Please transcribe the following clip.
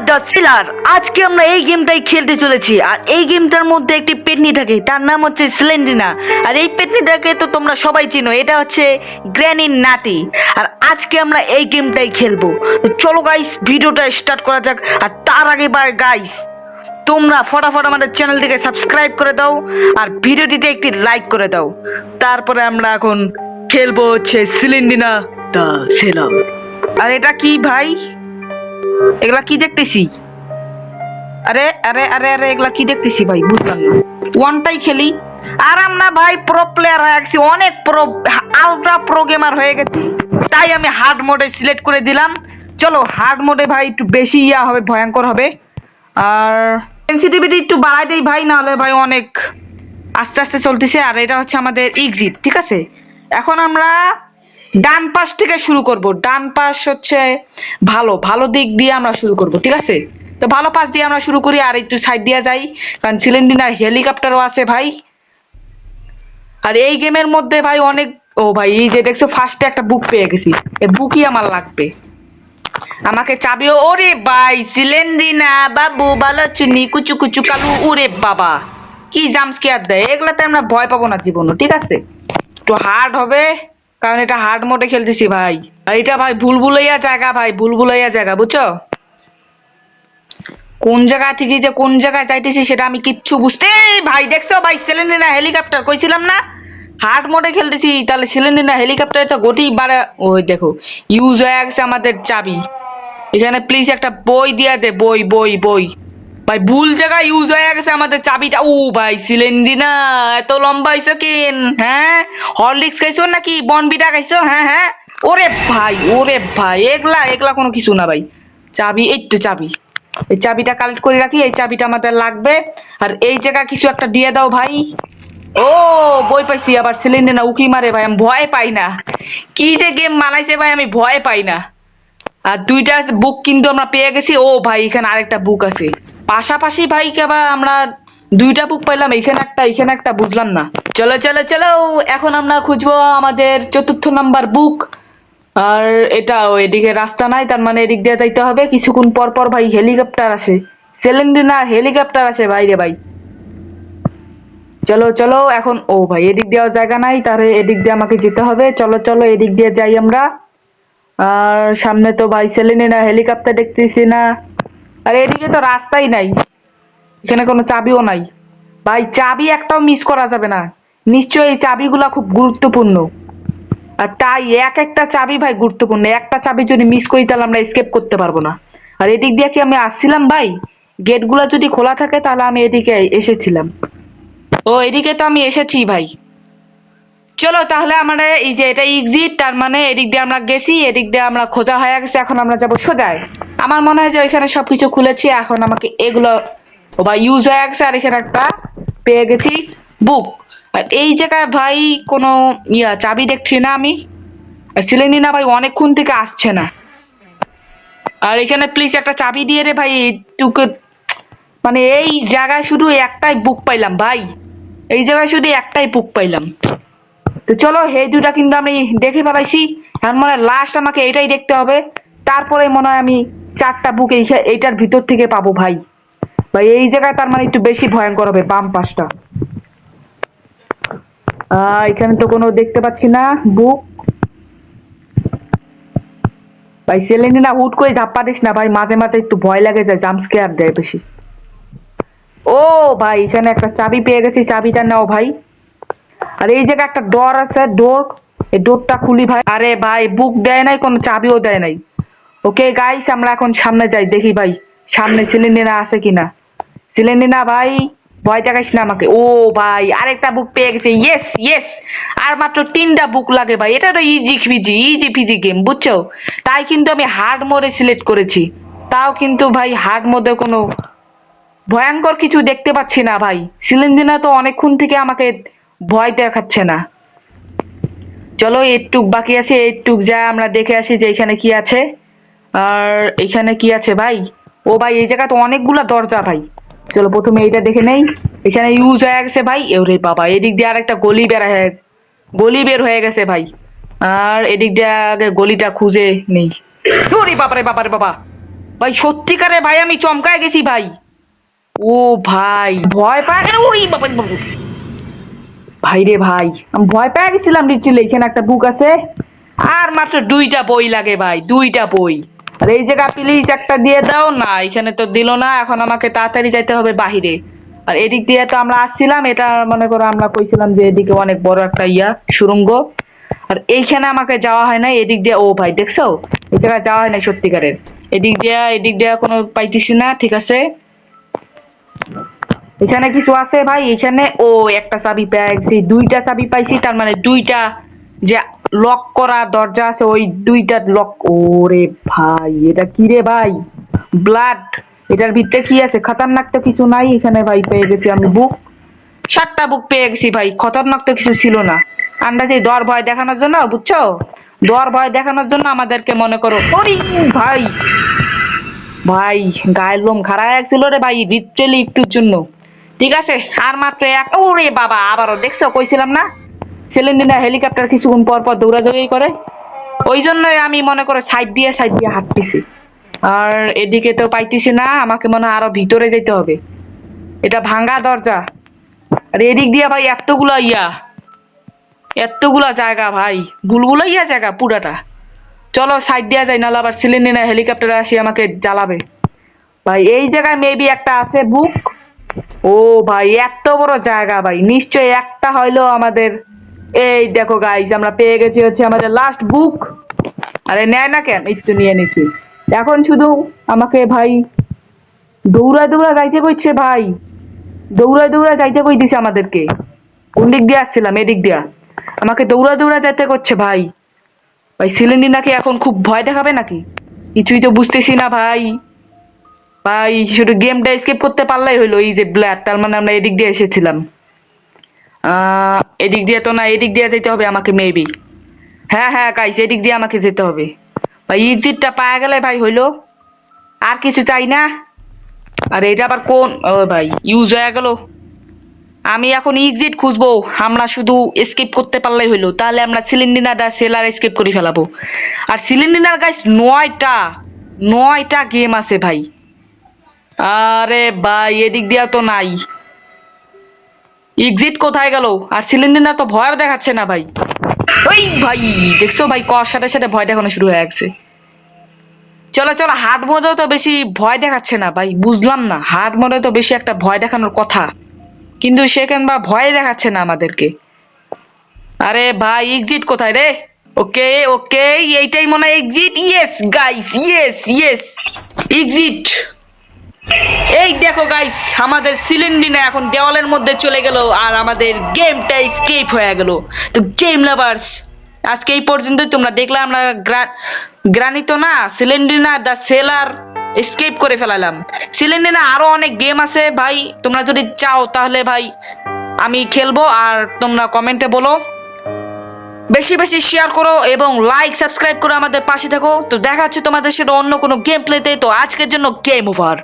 The seller. আজকে আমরা এই গেমটাই খেলতে চলেছি। আর এই গেমটার মধ্যে একটি পেতনি থাকে, তার নাম হচ্ছে স্লেন্ডিনা। আর এই পেতনিটাকে তো তোমরা সবাই চিনো, এটা হচ্ছে গ্র্যানির নাতি। আর আজকে আমরা এই গেমটাই খেলবো। তো চলো গাইস, ভিডিওটা স্টার্ট করা যাক। আর তার আগে গাইস, তোমরা ফটাফট আমাদের চ্যানেলটিকে সাবস্ক্রাইব করে দাও আর ভিডিওটিতে একটি লাইক করে দাও। তারপরে আমরা এখন খেলবো হচ্ছে স্লেন্ডিনা দ্য সেলার। আর এটা কি ভাই, এগুলা কি দেখতেছি? আরে আরে আরে আরে এগুলা কি দেখতেছি ভাই, বুঝলাম না। ওয়ানটাই খেলি। আর আমরা ভাই প্রো প্লেয়ার হয়ে গেছি, অনেক প্রো, আলট্রা প্রো গেমার হয়ে গেছি। তাই আমি হার্ড মোডে সিলেক্ট করে দিলাম। চলো হার্ড মোডে ভাই একটু বেশি হবে, ভয়ঙ্কর হবে। আর সেনসিটিভিটি একটু বাড়াই দেই ভাই, নাহলে ভাই অনেক আস্তে আস্তে চলতেছে। আর এটা হচ্ছে আমাদের এক্সিট, ঠিক আছে? এখন আমরা ডান পাশ থেকে শুরু করব। ডান পাশ হচ্ছে ভালো ভালো দিক দিয়ে আমরা শুরু করব, ঠিক আছে? তো ভালো পাশ দিয়ে আমরা শুরু করি, আর একটু সাইড দিয়ে যাই, কারণ সিলিন্ডিনার হেলিকপ্টারও আছে ভাই। আর এই গেমের মধ্যে ভাই অনেক, ও ভাই এই যে দেখছো ফার্স্টে একটা বুক পেয়ে গেছি, এই বুকই আমার লাগবে। আমাকে চাবিও, ওরে ভাই সিলিন্ডিনা বাবু ভালো চুনি কুচু কুচু কালু, ওরে বাবা কি জাম্পস্কেয়ার দেয়, এগুলাতে আমরা ভয় পাবো না জীবনও, ঠিক আছে? একটু হার্ড হবে, কারণ এটা হার্ড মোডে খেলতেছি ভাই। আর এটা ভাই ভুলভুলাইয়া জায়গা ভাই, ভুলভুলাইয়া জায়গা, বুঝছো? কোন জায়গা থেকে যে কোন জায়গায় যাইতেছি সেটা আমি কিচ্ছু বুঝতে, ভাই দেখছো ভাই সিলিন্ডিনা হেলিকপ্টার, কইছিলাম না হার্ড মোডে খেলতেছি, তাহলে সিলিন্ডিনা হেলিকপ্টার তো গতি বাড়া। ওই দেখো ইউজ হয়ে গেছে আমাদের চাবি। এখানে প্লিজ একটা বই দিয়া দে, বই বই বই। ভাই ভুল জায়গায় ইউজ হয়ে গেছে আমাদের চাবিটা। ও ভাই সিলিন্ডিনা এত লম্বা হইছো কেন? হ্যাঁ, হরলিক্স খাইছো নাকি বনবিটা খাইছো? হ্যাঁ হ্যাঁ। ওরে ভাই এগুলা এগুলা কোনো কিছু না ভাই। চাবি, এই তো চাবি। এই চাবিটা কালেক্ট করে রাখি, এই চাবিটা আমাদের লাগবে। আর এই জায়গা কিছু একটা দিয়ে দাও ভাই। ও বই পাইছি, আবার সিলিন্ডিনা উকি মারে ভাই, আমি ভয় পাই না। কি যে গেম বানাইছে ভাই, আমি ভয় পাই না। আর দুইটা বুক কিন্তু আমরা পেয়ে গেছি। ও ভাই এখানে আরেকটা বুক আছে পাশাপাশি ভাই, কেবা আমরা দুইটা বুক পাইলাম, এখানে একটা বুঝলাম না। চলো চলো চলো, এখন আমরা খুঁজবো আমাদের চতুর্থ নাম্বার বুক। আর এটাও এদিকে রাস্তা নাই, তার মানে এদিক দিয়ে যাইতে হবে। কিছুক্ষণ পর পর ভাই হেলিকপ্টার আসে, সিলিন্ডিনা হেলিকপ্টার আসে ভাই রে ভাই। চলো চলো এখন, ও ভাই এদিক দেওয়ার জায়গা নাই, তাহলে এদিক দিয়ে আমাকে যেতে হবে। চলো চলো এদিক দিয়ে যাই আমরা। আর সামনে তো ভাই সেলিনা হেলিকপ্টার দেখতেছি না। আর এদিকে তো রাস্তাই নাই, এখানে কোনো চাবিও নাই। ভাই চাবি একটাও মিস করা যাবে না, নিশ্চয়ই এই চাবিগুলা খুব গুরুত্বপূর্ণ। আর তাই এক একটা চাবি ভাই গুরুত্বপূর্ণ, একটা চাবি যদি মিস করি তাহলে আমরা এসকেপ করতে পারবো না। আর এদিক দিয়ে কি আমি আসছিলাম ভাই? গেটগুলা যদি খোলা থাকে তাহলে আমি এদিকে এসেছিলাম। ও এদিকে তো আমি এসেছি ভাই। চলো তাহলে আমরা এই যে এটা এক্সিট, তার মানে এদিক দিয়ে আমরা গেছি, এদিক দিয়ে আমরা খোঁজা হয়ে গেছে, এখন আমরা যাবো সোজায়। আমার মনে হয় যে ওইখানে সবকিছু খুলেছি, এখন আমাকে এগুলো, ও ভাই ইউজ হয়ে গেছে। আর এখানে একটা পেয়ে গেছি বুক। আর এই জায়গায় ভাই কোনো চাবি দেখছি না আমি। আর সিলেনিনা ভাই অনেকক্ষণ থেকে আসছে না। আর এখানে প্লিজ একটা চাবি দিয়ে রে ভাই, এইটুকু মানে এই জায়গায় শুধু একটাই বুক পাইলাম ভাই, এই জায়গায় শুধু একটাই বুক পাইলাম। তো চলো এই দুটা কিন্তু আমি দেখে ফেলাইছি, এখন মনে হয় লাস্ট আমাকে এটাই দেখতে হবে। তারপরে মনে হয় আমি চারটা বুক এইটার ভিতর থেকে পাবো ভাই। ভাই এই জায়গায় তার মানে একটু বেশি ভয়ঙ্কর হবে, বাম পাশটা। এখানে তো কোনো দেখতে পাচ্ছি না বুক। ভাই সেলেনিনা হুট করে ধাপ্পা দিস না ভাই, মাঝে মাঝে একটু ভয় লাগে যায়, জাম্প স্কেয়ার দেয় বেশি। ও ভাই এখানে একটা চাবি পেয়ে গেছি, চাবিটা নাও ভাই। আর এই জায়গায় একটা ডোর আছে, ডোর, এই ডোরটা খুলি ভাই। আরে ভাই বুক দেয় নাই, কোনো চাবিও দেয় নাই। ওকে গাইস আমরা এখন সামনে যাই, দেখি ভাই সামনে সিলিন্ডিনা আছে কিনা। সিলিন্ডিনা ভাই ভয় দেখাইস না আমাকে। ও ভাই আরেকটা বুক পেয়ে গেছে, ইয়েস ইয়েস। আর মাত্র তিনটা বুক লাগে ভাই, এটা তো ইজি ফিজি গেম, বুঝছো? তাই কিন্তু আমি হার্ড মোডে সিলেক্ট করেছি। তাও কিন্তু ভাই হার্ড মোডে কোনো ভয়ঙ্কর কিছু দেখতে পাচ্ছি না ভাই। সিলিন্ডিনা তো অনেকক্ষণ থেকে আমাকে ভয় দেখাচ্ছে না। চলো এইটুক বাকি আছে, এইটুক যা আমরা দেখে আসি যে এখানে কি আছে। আর এখানে কি আছে ভাই? ও ভাই এই জায়গা তো অনেকগুলা দরজা ভাই। চলো প্রথমে এইটা দেখে নেই। এখানে ইউজ হয়ে গেছে ভাই, ওরে বাবা এদিক দিয়ে আর একটা গলি গলি বের হয়ে গেছে ভাই। আর এদিক দিয়ে আগে গলিটা খুঁজে নেই। ওরে বাবারে বাবারে বাবা, ভাই সত্যিকারে ভাই আমি চমকায় গেছি ভাই। ও ভাই ভয় পায় ওরে বাবা বাবা। ভাই রে ভাই আমি ভয় পেয়ে গেছিলাম লিটারালি। এখানে একটা বুক আছে আর মাত্র 2টা বই লাগে ভাই, 2টা বই। আর এই জায়গা প্লিজ একটা দিয়ে দাও না, এখানে তো দিল না। এখন আমাকে তাড়াতাড়ি যাইতে হবে বাহিরে। আর এদিক দিয়ে তো আমরা আসছিলাম, এটা মনে করো আমরা কইছিলাম যে এদিকে অনেক বড় একটা সুড়ঙ্গ। আর এইখানে আমাকে যাওয়া হয় না এদিক দিয়ে। ও ভাই দেখছো, এই জায়গায় যাওয়া হয় না সত্যিকারের। এদিক দিয়ে কোনো পাইতেছি না। ঠিক আছে, এখানে কিছু আছে ভাই। এখানে ও একটা চাবি পেয়ে গেছি, 2টা চাবি পাইছি। তার মানে 2টা যে লক করা দরজা আছে, ওই 2টা লক। ওরে ভাই এটা কি রে ভাই, ব্লাড। এটার ভিতরে কি আছে? খতরনাক তো কিছু নাই এখানে ভাই। পেয়ে গেছি আমি বুক, 7টা বুক পেয়ে গেছি ভাই। খতরনাক তো কিছু ছিল না। আন্দাজে ডর ভয় দেখানোর জন্য, বুঝছো, ডর ভয় দেখানোর জন্য আমাদেরকে মনে করো। ওরে ভাই ভাই গায়ের লোম খাড়া ছিল রে ভাই, লিটারালি একটুর জন্য। ঠিক আছে, আর মাত্র এক। ওরে বাবা আবারও দেখছো, কইছিলাম না সেলেন্ডিনা হেলিকপ্টার কিছুক্ষণ পর পর দৌড়াদৌড়ি করে। ওই জন্যই আমি মনে করো সাইড দিয়ে হাঁটতেছি। আর এদিকে তো পাইতেছি না, আমাকে মনে হয় আরো ভিতরে যেতে হবে। এটা ভাঙ্গা দরজা। আর এদিক দিয়ে ভাই এতগুলা জায়গা ভাই, বুলবুলাইয়া জায়গা পুরাটা। চলো সাইড দিয়া যাই, নাহলে আবার সেলেন্ডিনা হেলিকপ্টার আসি আমাকে জ্বালাবে। ভাই এই জায়গায় মেবি একটা আছে বুক। ও ভাই এত বড় জায়গা ভাই, নিশ্চয়ই একটা হইলো আমাদের। এই দেখো গাইজ, আমরা পেয়ে গেছি হচ্ছে আমাদের লাস্ট বুক। আরে নেয় না কেন, একটু নিয়ে নিচ্ছি। এখন শুধু আমাকে ভাই দৌড়া দৌড়া যাইতে কইছে ভাই, দৌড়া দৌড়া যাইতে কইতেছে আমাদেরকে। কোন দিক দিয়ে আসছিলাম? এদিক দিয়া। আমাকে দৌড়া দৌড়া যাইতে করছে ভাই। ভাই সিলিন্ডি নাকি এখন খুব ভয় দেখাবে নাকি? কিছুই তো বুঝতেছি না ভাই। ভাই শুধু গেমটা স্কিপ করতে পারলেই হইলো। এই যে ব্ল্যাড, তার মানে আমরা এদিক দিয়ে এসেছিলাম। এদিক দিয়ে তো না, এদিক দিয়ে যেতে হবে আমাকে মেবি। হ্যাঁ হ্যাঁ গাইস, এদিক দিয়ে আমাকে যেতে হবে। ভাই এক্সিটটা পাওয়া গেলে ভাই হইলো, আর কিছু চাই না। আর এটা আবার কোন? ও ভাই ইউজ হয়ে গেল। আমি এখন এক্সিট খুঁজবো। আমরা শুধু এসকেপ করতে পারলেই হইলো, তাহলে আমরা সিলিন্ডিনা দা সেলার এসকেপ করে ফেলাবো। আর সিলিন্ডিনার গাইস 9টা গেম আছে ভাই। আরে ভাই এদিক দিয়া তো নাই। এক্সিট কোথায় গেল? আর সিলিন্ডিনা তো ভয় দেখাচ্ছে না ভাই। ওই ভাই দেখছো ভাই, কর সাথে সাথে ভয় দেখানো শুরু হয়ে গেছে। চলো চলো, হার্ড মোডেও তো বেশি ভয় দেখাচ্ছে না ভাই। বুঝলাম না, হার্ড মোডে তো বেশি একটা ভয় দেখানোর কথা, কিন্তু সেখান বা ভয় দেখাচ্ছে না আমাদেরকে। আরে ভাই এক্সিট কোথায় রে? ওকে ওকে, এইটাই মনে হয় exit. Yes guys, yes yes, exit. এই দেখো গাইস, আমাদের সিলিন্ডিনা এখন দেওয়ালের মধ্যে চলে গেল, আর আমাদের গেমটা স্কেপ হয়ে গেল। তো গেম লাভার্স, আজকে এই পর্যন্তই। তোমরা দেখলাম আমরা গ্রানি তো না, সিলিন্ডিনা দা সেলার এসকেপ করে ফেলালাম। সিলিন্ডিনা আরো অনেক গেম আছে ভাই, তোমরা যদি চাও তাহলে ভাই আমি খেলবো। আর তোমরা কমেন্টে বলো, বেশি বেশি শেয়ার করো এবং লাইক সাবস্ক্রাইব করে আমাদের পাশে থাকো। তো দেখা হচ্ছে তোমাদের সাথে অন্য কোনো গেম প্লেতে। তো আজকের জন্য গেম ওভার।